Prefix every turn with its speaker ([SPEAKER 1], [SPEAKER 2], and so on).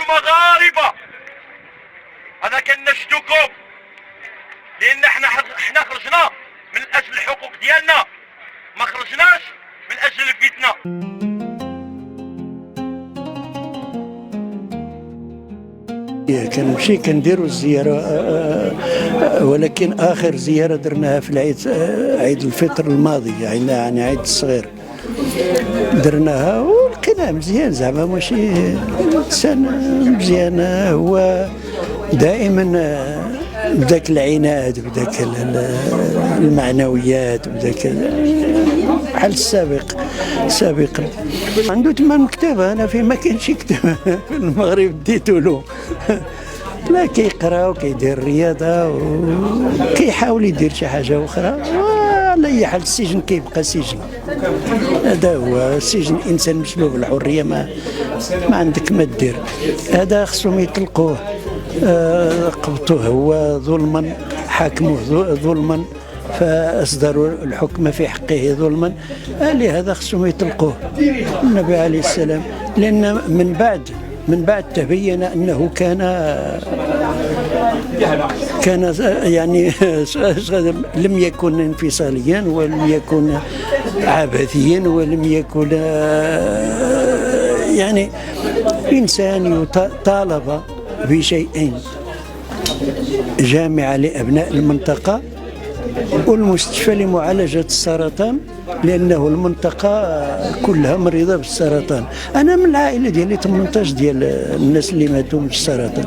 [SPEAKER 1] مغاربه. انا كنشدكم لان احنا خرجنا من اجل الحقوق ديالنا، ما خرجناش من اجل الفتنه.
[SPEAKER 2] كنمشي كنديروا الزياره، ولكن اخر زياره درناها في العيد، عيد الفطر الماضي، يعني عيد الصغير درناها ولقيناه مزيان، زعما ماشي انسان مزيان، هو دائما بداك العناد، بداك المعنويات، بداك بحال سابقا عنده تما مكتبه. انا فين ما كاينش كتاب في المغرب ديتو له لا كيقرا وكيدير الرياضه وكيحاول يدير شي حاجه اخرى. على اي حال السجن كيبقى سجن، هذا هو السجن. الانسان مسلوب الحريه، ما عندك ما دير. هذا خصهم يطلقوه، قبضوه هو ظلما، حاكموه ظلما، فاصدروا الحكم في حقه ظلما، لهذا خصهم يطلقوه النبي عليه السلام. لان من بعد تبين انه كان يعني لم يكن انفصاليا، ولم يكن عبثيا، ولم يكن يعني انسان طالب بشيئين: جامعة لأبناء المنطقة والمستشفى لمعالجة السرطان، لأنه المنطقة كلها مريضة بالسرطان. أنا من العائلة ديالي 18 ديال الناس اللي ماتوا من السرطان.